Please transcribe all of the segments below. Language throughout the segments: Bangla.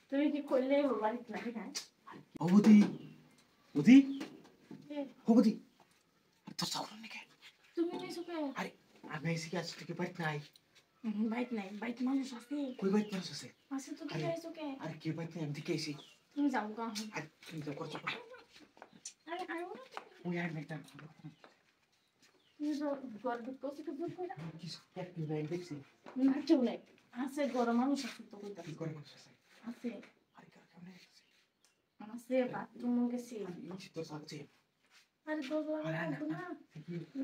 তুমি কি করলে বাড়িতে নাকি না? অবধি বুধি অবধি তো সাউন্ড নাকি তুমি নিছো কে? আরে আমি এসে কি আজ থেকে বাড়িতে নাই বাইক নাই, বাইক মানুষ আছে। কই বাড়িতে মানুষ আছে? আছে তো তুমি আইছো কে? আরে কি বাড়িতে আমি দিকে এসে তুমি যাও গা। আরে তুমি তো করছো আরে আয়ো না। ওই আর মেটা তুমি তো ঘর ঢুকছো তো ভুল করে। কি এক মিনিট দেখছি না কেউ নাই। আছে গরম মানুষ আছে তো কইতা। কি করে মানুষ আছে আছে। আরে কার কেমনে আছে বাথরুম গেছি। এই তো সাথে আরে বাবা না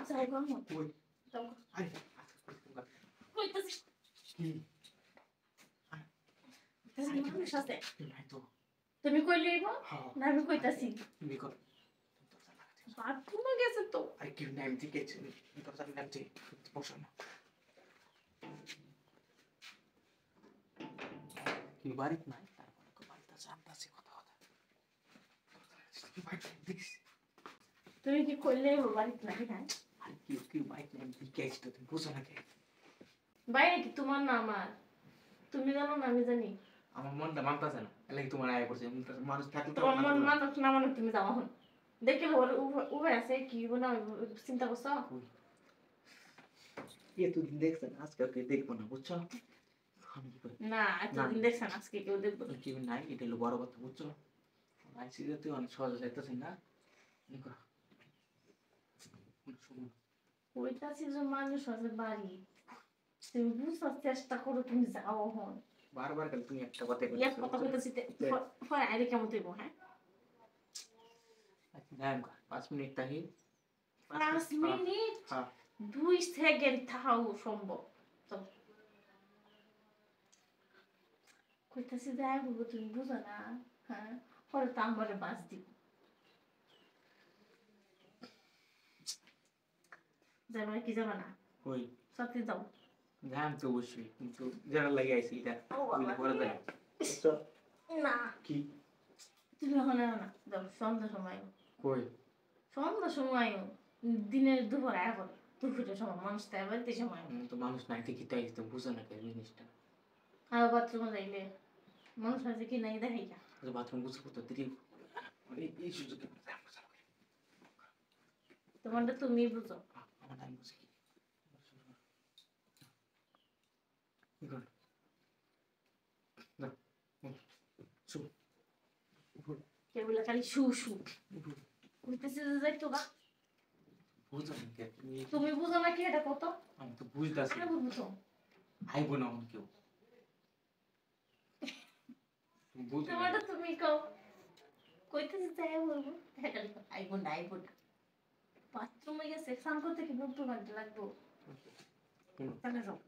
যাও গা। কই যাও। আরে কইতাছি কি মানুষ আছে। নাই তো তুমি কইলেইব না আমি কইতাছি তুমি কর বাথরুমে গেছে তো। আরে কি নাই আমি দিকে এসে তুমি তো জানি না যে বসো না কি বাড়িতে নাই তারপরে কো বাড়িতে জানতাছি কথা দেখছি তুমি কি করলে বাড়িতে নাকি না? আরে কি কি বাইক নাই দিকে এসে তো তুমি বুঝো না কে বাইরে কি তোমার না আমার? তুমি জানো না আমি জানি। আমার মনটা মানতাছে না এলাই তোমার আয়া করছে মানুষ থাকলে তো তোমার মন মানুষ না মানুষ তুমি যাও এখন। দেখলে ওর উভয় আছে কি না চিন্তা করছো? এ তুই দেখছ না আজকে ওকে দেখবো না বুঝছো আমি কি করি না এতদিন দেখছেন আজকে কেউ দেখবো না। কি নাই এটা হলো বড় কথা বুঝছো আইসি যে তুই অনেক সহজে যাইতেছিস না ওইটাছি যে মানুষ আছে বাড়ি। তুমি বুঝার চেষ্টা করো তুমি যাও এখন। বারবার খালি তুমি একটা কথা বলছো এক কথা কইতাছি পরে আইরে কেমন হইব হ্যাঁ? হ্যাঁ 5 মিনিট তাহি 5 মিনিট হ্যাঁ 2 সেকেন্ড থাও সম্ভব তো কইতাছি যাই বলবো তুমি বুঝো না হ্যাঁ পরে তো আমারে বাস দিব যাবে কি যাবে না ওই সত্যি যাও ধ্যান তো অবশ্যই কিন্তু যারা লাগে আইছি এটা বুঝলে পরে যায় না কি তুমি এখন না যাও সন্ধ্যা সময় কই সন্ধ্যা সময় দিনের দুপুর আয়া করো দুপুরের সময় মানুষ তাই বাড়িতে সময় তো মানুষ নাই দেখি তাই তো বুঝো না কে জিনিসটা আর বাথরুমে যাইলে মানুষ আছে কি নাই দেখাই না বাথরুম বুঝতে তো দিদি এই সুযোগে তোমারটা তুমি বুঝো আমার টাইম বুঝে কি কর না শু কেবল খালি শু শু কইতেছে যে যাইতো গা বুঝো না কে তুমি বুঝো না কি এটা কত আমি তো বুঝতাছি আরে বুঝো আইবো না অন কেউ বুঝো তোমারটা তুমি কও কইতেছে যাই বলবো আইবো না বাথরুমে গেছে স্নান করতে কি 2 ঘন্টা লাগবো তাহলে যাও